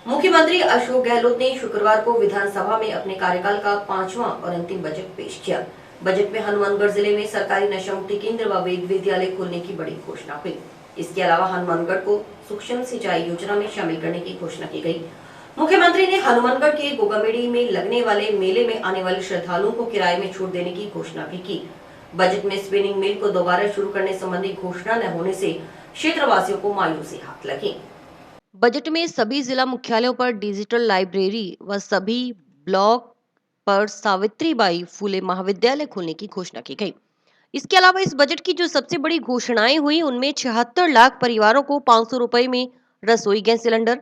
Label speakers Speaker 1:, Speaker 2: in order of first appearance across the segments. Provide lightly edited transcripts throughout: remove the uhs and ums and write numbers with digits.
Speaker 1: मुख्यमंत्री अशोक गहलोत ने शुक्रवार को विधानसभा में अपने कार्यकाल का 5वां और अंतिम बजट पेश किया। बजट में हनुमानगढ़ जिले में सरकारी नशा मुक्ति केंद्र व वेद विद्यालय खोलने की बड़ी घोषणा हुई। इसके अलावा हनुमानगढ़ को सूक्ष्म सिंचाई योजना में शामिल करने की घोषणा की गई। मुख्यमंत्री ने हनुमानगढ़ के गोगामेड़ी में लगने वाले मेले में आने वाले श्रद्धालुओं को किराए में छूट देने की घोषणा भी की। बजट में स्पिनिंग मिल को दोबारा शुरू करने संबंधी घोषणा न होने से क्षेत्रवासियों को मायूसी हाथ लगी। बजट में सभी जिला मुख्यालयों पर डिजिटल लाइब्रेरी व सभी ब्लॉक पर सावित्रीबाई फुले महाविद्यालय खोलने की घोषणा की गई। इसके अलावा इस बजट की जो सबसे बड़ी घोषणाएं हुई उनमें 76 लाख परिवारों को 500 रुपए में रसोई गैस सिलेंडर,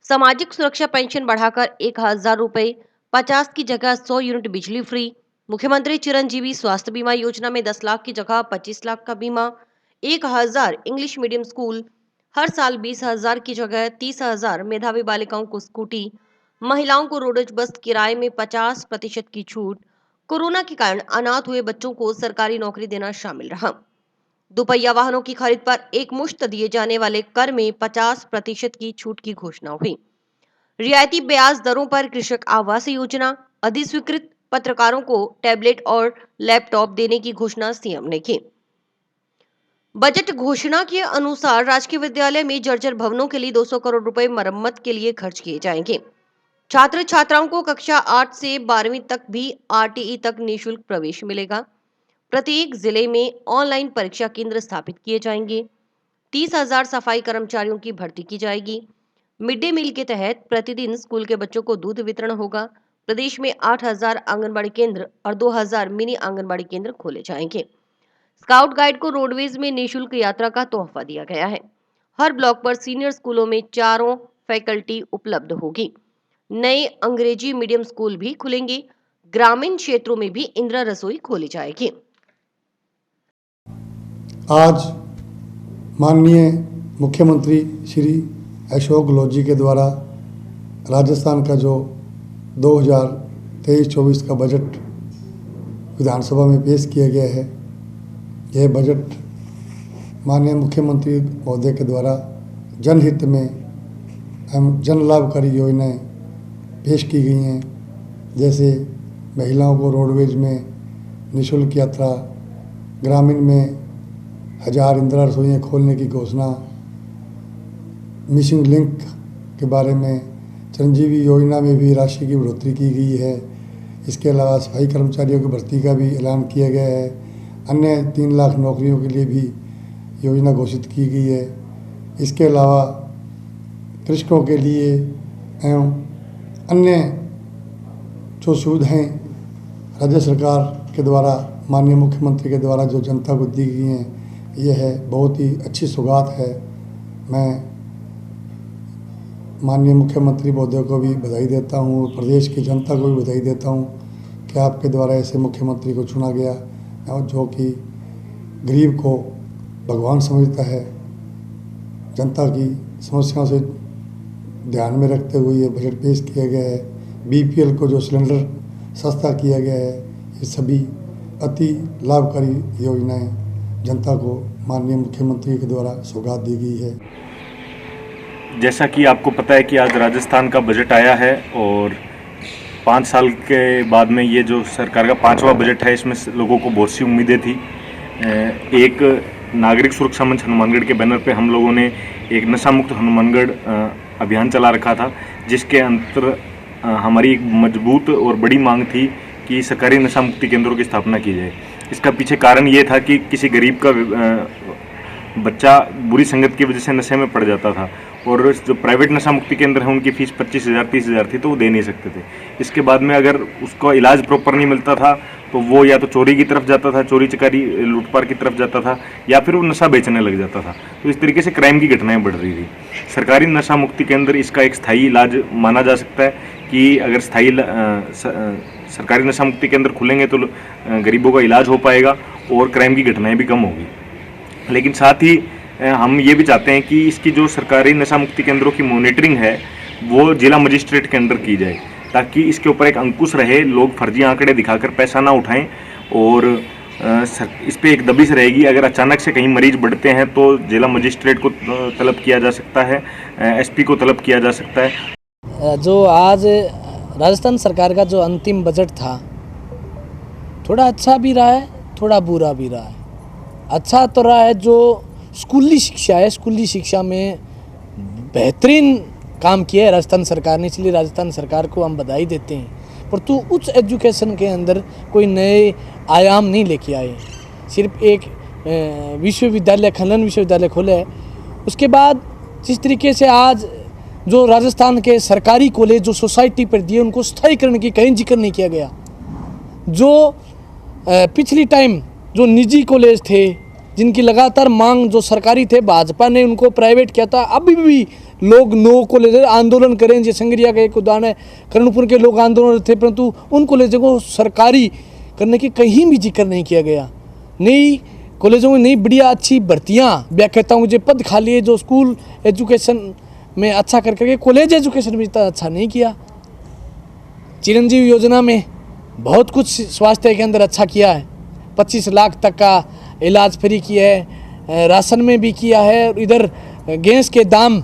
Speaker 1: सामाजिक सुरक्षा पेंशन बढ़ाकर 1000 रुपए, 50 की जगह 100 यूनिट बिजली फ्री, मुख्यमंत्री चिरंजीवी स्वास्थ्य बीमा योजना में 10 लाख की जगह 25 लाख का बीमा, 1000 इंग्लिश मीडियम स्कूल, हर साल 20,000 की जगह 30,000 मेधावी बालिकाओं को स्कूटी, महिलाओं को रोडवेज बस किराए में 50% की छूट, कोरोना के कारण अनाथ हुए बच्चों को सरकारी नौकरी देना शामिल रहा। दुपहिया वाहनों की खरीद पर एक मुश्त दिए जाने वाले कर में 50% की छूट की घोषणा हुई। रियायती ब्याज दरों पर कृषक आवास योजना, अधिस्वीकृत पत्रकारों को टैबलेट और लैपटॉप देने की घोषणा सीएम ने की। बजट घोषणा के अनुसार राजकीय विद्यालय में जर्जर भवनों के लिए 200 करोड़ रुपए मरम्मत के लिए खर्च किए जाएंगे। छात्र छात्राओं को कक्षा 8 से 12वीं तक भी आरटीई तक निःशुल्क प्रवेश मिलेगा। प्रत्येक जिले में ऑनलाइन परीक्षा केंद्र स्थापित किए जाएंगे। 30,000 सफाई कर्मचारियों की भर्ती की जाएगी। मिड डे मील के तहत प्रतिदिन स्कूल के बच्चों को दूध वितरण होगा। प्रदेश में 8,000 आंगनबाड़ी केंद्र और 2,000 मिनी आंगनबाड़ी केंद्र खोले जाएंगे। स्काउट गाइड को रोडवेज में निःशुल्क यात्रा का तोहफा दिया गया है। हर ब्लॉक पर सीनियर स्कूलों में चारों फैकल्टी उपलब्ध होगी। नए अंग्रेजी मीडियम स्कूल भी खुलेंगे। ग्रामीण क्षेत्रों में भी इंदिरा रसोई खोली जाएगी।
Speaker 2: आज माननीय मुख्यमंत्री श्री अशोक गहलोत जी के द्वारा राजस्थान का जो 2023-24 का बजट विधानसभा में पेश किया गया है, यह बजट माननीय मुख्यमंत्री महोदय के द्वारा जनहित में एवं जन लाभकारी योजनाएं पेश की गई हैं। जैसे महिलाओं को रोडवेज में निःशुल्क यात्रा, ग्रामीण में 1000 इंदिरा रसोइयाँ खोलने की घोषणा, मिसिंग लिंक के बारे में चिरंजीवी योजना में भी राशि की बढ़ोतरी की गई है। इसके अलावा सफाई कर्मचारियों की भर्ती का भी ऐलान किया गया है। अन्य 3 लाख नौकरियों के लिए भी योजना घोषित की गई है। इसके अलावा कृषकों के लिए एवं अन्य जो सुविधाएं राज्य सरकार के द्वारा माननीय मुख्यमंत्री के द्वारा जो जनता को दी गई हैं, यह है बहुत ही अच्छी सौगात है। मैं माननीय मुख्यमंत्री महोदय को भी बधाई देता हूँ, प्रदेश की जनता को भी बधाई देता हूँ कि आपके द्वारा ऐसे मुख्यमंत्री को चुना गया और जो कि गरीब को भगवान समझता है। जनता की समस्याओं से ध्यान में रखते हुए ये बजट पेश किया गया है। बीपीएल को जो सिलेंडर सस्ता किया गया है, ये सभी अति लाभकारी योजनाएं जनता को माननीय मुख्यमंत्री के द्वारा सौगात दी गई है।
Speaker 3: जैसा कि आपको पता है कि आज राजस्थान का बजट आया है और 5 साल के बाद में ये जो सरकार का 5वां बजट है, इसमें लोगों को बहुत सी उम्मीदें थी। एक नागरिक सुरक्षा मंच हनुमानगढ़ के बैनर पे हम लोगों ने एक नशा मुक्त हनुमानगढ़ अभियान चला रखा था, जिसके अंतर हमारी एक मजबूत और बड़ी मांग थी कि सरकारी नशा मुक्ति केंद्रों की स्थापना की जाए। इसका पीछे कारण ये था कि किसी गरीब का बच्चा बुरी संगत की वजह से नशे में पड़ जाता था और जो प्राइवेट नशा मुक्ति केंद्र है उनकी फीस 25,000 30,000 थी, तो वो दे नहीं सकते थे। इसके बाद में अगर उसको इलाज प्रॉपर नहीं मिलता था तो वो या तो चोरी की तरफ जाता था, चोरी चकारी लूटपाट की तरफ जाता था, या फिर वो नशा बेचने लग जाता था। तो इस तरीके से क्राइम की घटनाएं बढ़ रही थी। सरकारी नशा मुक्ति केंद्र इसका एक स्थायी इलाज माना जा सकता है कि अगर स्थायी सरकारी नशा मुक्ति केंद्र खुलेंगे तो गरीबों का इलाज हो पाएगा और क्राइम की घटनाएं भी कम होगी। लेकिन साथ ही हम ये भी चाहते हैं कि इसकी जो सरकारी नशा मुक्ति केंद्रों की मॉनिटरिंग है वो जिला मजिस्ट्रेट के अंडर की जाए, ताकि इसके ऊपर एक अंकुश रहे, लोग फर्जी आंकड़े दिखाकर पैसा ना उठाएं और इस पे एक दबिश रहेगी। अगर अचानक से कहीं मरीज बढ़ते हैं तो जिला मजिस्ट्रेट को तलब किया जा सकता है, एसपी को तलब किया जा सकता है।
Speaker 4: जो आज राजस्थान सरकार का जो अंतिम बजट था, थोड़ा अच्छा भी रहा है, थोड़ा बुरा भी रहा है। अच्छा तो रहा है जो स्कूली शिक्षा है, स्कूली शिक्षा में बेहतरीन काम किया है राजस्थान सरकार ने, इसलिए राजस्थान सरकार को हम बधाई देते हैं। पर तो उच्च एजुकेशन के अंदर कोई नए आयाम नहीं लेके आए। सिर्फ एक विश्वविद्यालय, खनन विश्वविद्यालय खोले है। उसके बाद जिस तरीके से आज जो राजस्थान के सरकारी कॉलेज जो सोसाइटी पर दिए, उनको स्थायीकरण की कहीं जिक्र नहीं किया गया। जो पिछली टाइम जो निजी कॉलेज थे, जिनकी लगातार मांग जो सरकारी थे, भाजपा ने उनको प्राइवेट किया था। अभी भी लोग नो कॉलेज आंदोलन करें, जैसे संगरिया का एक उदाहरण है, कर्णपुर के लोग आंदोलन थे, परंतु उन कॉलेजों को सरकारी करने की कहीं भी जिक्र नहीं किया गया। नई कॉलेजों में नई बढ़िया अच्छी भर्तियाँ, व्याख्याताओं के पद खाली है, जो स्कूल एजुकेशन में अच्छा कर करके कॉलेज एजुकेशन में इतना अच्छा नहीं किया। चिरंजीवी योजना में बहुत कुछ स्वास्थ्य के अंदर अच्छा किया है, 25 लाख तक का इलाज फ्री किया है, राशन में भी किया है, और इधर गैस के दाम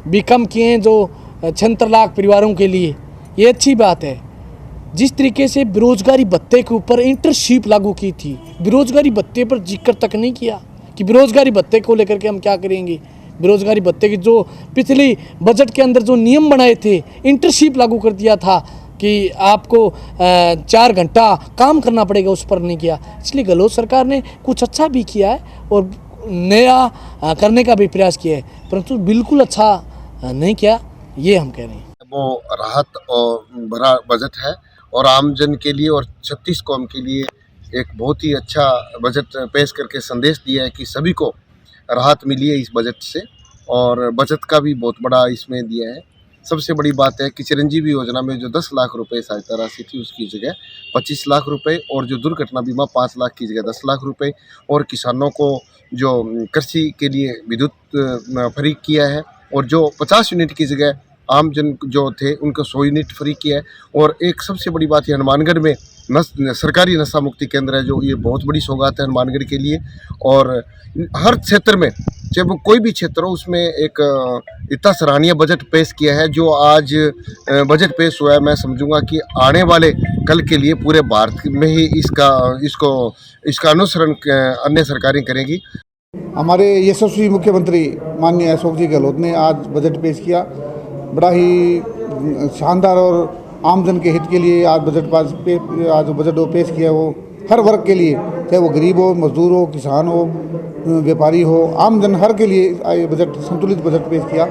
Speaker 4: भी कम किए हैं जो 76 लाख परिवारों के लिए, ये अच्छी बात है। जिस तरीके से बेरोजगारी भत्ते के ऊपर इंटर्नशिप लागू की थी, बेरोजगारी भत्ते पर जिक्र तक नहीं किया कि बेरोजगारी भत्ते को लेकर के हम क्या करेंगे। बेरोजगारी भत्ते की जो पिछली बजट के अंदर जो नियम बनाए थे, इंटर्नशिप लागू कर दिया था कि आपको 4 घंटा काम करना पड़ेगा, उस पर नहीं किया। इसलिए गहलोत सरकार ने कुछ अच्छा भी किया है और नया करने का भी प्रयास किया है, परंतु बिल्कुल अच्छा नहीं किया, ये हम कह रहे हैं।
Speaker 5: वो राहत और भरा बजट है और आमजन के लिए और 36 कौम के लिए एक बहुत ही अच्छा बजट पेश करके संदेश दिया है कि सभी को राहत मिली है इस बजट से, और बचत का भी बहुत बड़ा इसमें दिया है। सबसे बड़ी बात है कि चिरंजीवी योजना में जो 10 लाख रुपए सहायता राशि थी, उसकी जगह 25 लाख रुपए, और जो दुर्घटना बीमा 5 लाख की जगह 10 लाख रुपए, और किसानों को जो कृषि के लिए विद्युत फ्री किया है, और जो 50 यूनिट की जगह आम जन जो थे उनको 100 यूनिट फ्री किया है। और एक सबसे बड़ी बात है, हनुमानगढ़ में सरकारी नशा मुक्ति केंद्र है, जो ये बहुत बड़ी सौगात है हनुमानगढ़ के लिए। और हर क्षेत्र में, चाहे वो कोई भी क्षेत्र हो, उसमें एक इतना सराहनीय बजट पेश किया है। जो आज बजट पेश हुआ है, मैं समझूंगा कि आने वाले कल के लिए पूरे भारत में ही इसका अनुसरण अन्य सरकारें करेंगी।
Speaker 2: हमारे यशस्वी मुख्यमंत्री माननीय अशोक जी गहलोत ने आज बजट पेश किया। बड़ा ही शानदार और आमजन के हित के लिए आज आज बजट पेश किया। वो हर वर्ग के लिए, चाहे वो गरीब हो, मजदूर हो, किसान हो, व्यापारी हो, आमजन हर के लिए ये बजट संतुलित बजट पेश किया।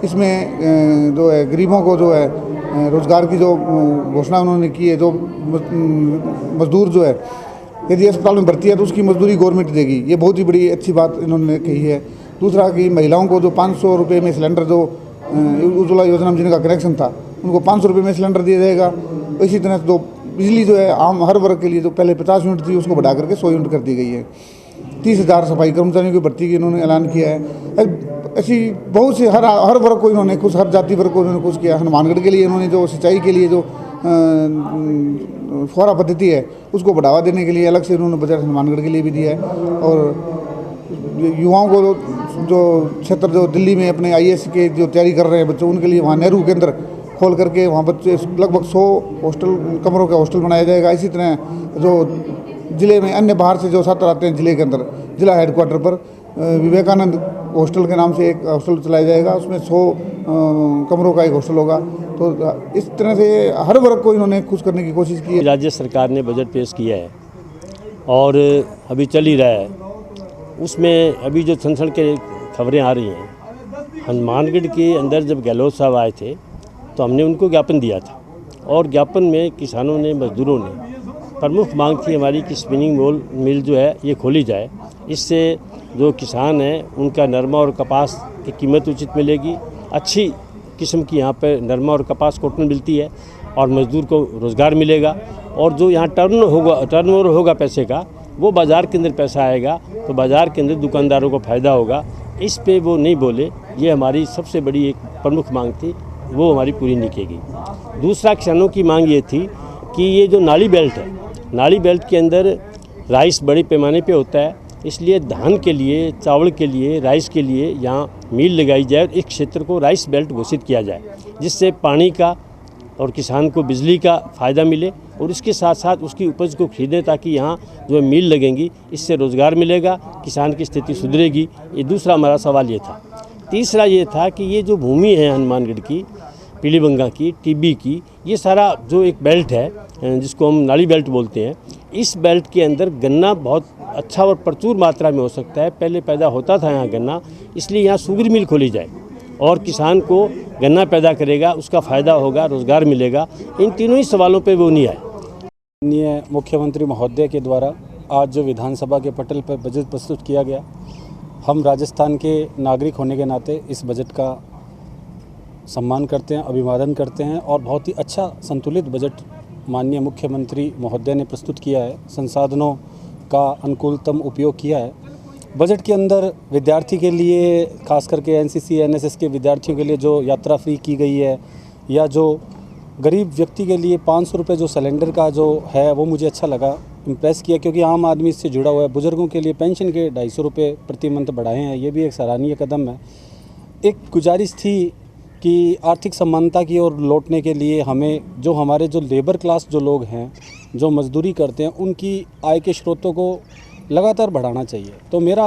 Speaker 2: इसमें जो है गरीबों को जो है रोजगार की जो घोषणा उन्होंने की है, जो मजदूर जो है यदि अस्पताल में भर्ती है तो उसकी मजदूरी गवर्नमेंट देगी, ये बहुत ही बड़ी अच्छी बात इन्होंने कही है। दूसरा कि महिलाओं को जो 500 रुपये में सिलेंडर, जो उज्ज्वला योजना में जिनका कनेक्शन था, उनको 500 रुपये में सिलेंडर दिया जाएगा। इसी तरह से जो बिजली जो है आम हर वर्ग के लिए जो पहले 50 यूनिट थी, उसको बढ़ा करके 100 यूनिट कर दी गई है। 30,000 सफाई कर्मचारियों की भर्ती की इन्होंने ऐलान किया है। ऐसी बहुत से हर वर्ग को इन्होंने खुश, हर जाति वर्ग को इन्होंने खुश किया। हनुमानगढ़ के लिए इन्होंने जो सिंचाई के लिए जो फुहारा पद्धति है, उसको बढ़ावा देने के लिए अलग से उन्होंने बजट हनुमानगढ़ के लिए भी दिया है। और युवाओं को जो क्षेत्र जो दिल्ली में अपने IAS के जो तैयारी कर रहे हैं बच्चों, उनके लिए वहाँ नेहरू केंद्र खोल करके वहाँ बच्चे लगभग 100 हॉस्टल कमरों का हॉस्टल बनाया जाएगा। इसी तरह जो ज़िले में अन्य बाहर से जो छात्र आते हैं ज़िले के अंदर, ज़िला हेडक्वार्टर पर विवेकानंद हॉस्टल के नाम से एक हॉस्टल चलाया जाएगा, उसमें 100 कमरों का एक हॉस्टल होगा। तो इस तरह से हर वर्ग को इन्होंने खुश करने की कोशिश की है।
Speaker 6: राज्य सरकार ने बजट पेश किया है और अभी चल ही रहा है, उसमें अभी जो सनसनी के खबरें आ रही हैं, हनुमानगढ़ के अंदर जब गहलोत साहब आए थे तो हमने उनको ज्ञापन दिया था, और ज्ञापन में किसानों ने, मजदूरों ने प्रमुख मांग थी हमारी कि स्पिनिंग मिल जो है ये खोली जाए। इससे जो किसान हैं उनका नरमा और कपास की कीमत उचित मिलेगी, अच्छी किस्म की यहाँ पर नरमा और कपास कॉटन मिलती है, और मजदूर को रोज़गार मिलेगा, और जो यहाँ टर्नओवर होगा पैसे का, वो बाज़ार के अंदर पैसा आएगा, तो बाज़ार के अंदर दुकानदारों को फ़ायदा होगा। इस पे वो नहीं बोले, ये हमारी सबसे बड़ी एक प्रमुख मांग थी, वो हमारी पूरी नहीं की गई। दूसरा किसानों की मांग ये थी कि ये जो नाली बेल्ट है, नाली बेल्ट के अंदर राइस बड़े पैमाने पे होता है, इसलिए धान के लिए, चावल के लिए, राइस के लिए यहाँ मिल लगाई जाए और इस क्षेत्र को राइस बेल्ट घोषित किया जाए, जिससे पानी का और किसान को बिजली का फ़ायदा मिले और इसके साथ साथ उसकी उपज को खरीदें, ताकि यहाँ जो है मिल लगेंगी, इससे रोज़गार मिलेगा, किसान की स्थिति सुधरेगी। ये दूसरा हमारा सवाल ये था। तीसरा ये था कि ये जो भूमि है हनुमानगढ़ की, पीलीबंगा की, टीबी की, ये सारा जो एक बेल्ट है जिसको हम नाली बेल्ट बोलते हैं, इस बेल्ट के अंदर गन्ना बहुत अच्छा और प्रचुर मात्रा में हो सकता है। पहले पैदा होता था यहाँ गन्ना, इसलिए यहाँ शुगर मिल खोली जाए और किसान को गन्ना पैदा करेगा, उसका फ़ायदा होगा, रोज़गार मिलेगा। इन तीनों ही सवालों पे वो नहीं आए।
Speaker 7: माननीय मुख्यमंत्री महोदय के द्वारा आज जो विधानसभा के पटल पर बजट प्रस्तुत किया गया, हम राजस्थान के नागरिक होने के नाते इस बजट का सम्मान करते हैं, अभिवादन करते हैं और बहुत ही अच्छा संतुलित बजट माननीय मुख्यमंत्री महोदय ने प्रस्तुत किया है। संसाधनों का अनुकूलतम उपयोग किया है। बजट के अंदर विद्यार्थी के लिए, खास करके एनसीसी एनएसएस के विद्यार्थियों के लिए जो यात्रा फ्री की गई है, या जो गरीब व्यक्ति के लिए 500 रुपये जो सिलेंडर का जो है, वो मुझे अच्छा लगा, इम्प्रेस किया, क्योंकि आम आदमी इससे जुड़ा हुआ है। बुज़ुर्गों के लिए पेंशन के 250 रुपये प्रति मंथ बढ़ाए हैं, ये भी एक सराहनीय कदम है। एक गुजारिश थी कि आर्थिक समानता की ओर लौटने के लिए हमें जो हमारे जो लेबर क्लास जो लोग हैं, जो मजदूरी करते हैं, उनकी आय के स्रोतों को लगातार बढ़ाना चाहिए। तो मेरा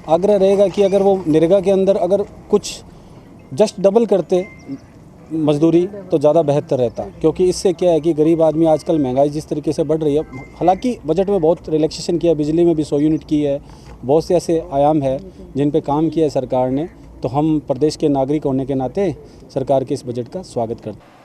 Speaker 7: आग्रह रहेगा कि अगर वो नरेगा के अंदर अगर कुछ जस्ट डबल करते मजदूरी तो ज़्यादा बेहतर रहता, क्योंकि इससे क्या है कि गरीब आदमी, आजकल महंगाई जिस तरीके से बढ़ रही है, हालांकि बजट में बहुत रिलैक्सेशन किया, बिजली में भी 100 यूनिट की है, बहुत से ऐसे आयाम है जिन पे काम किया है सरकार ने। तो हम प्रदेश के नागरिक होने के नाते सरकार के इस बजट का स्वागत करते हैं।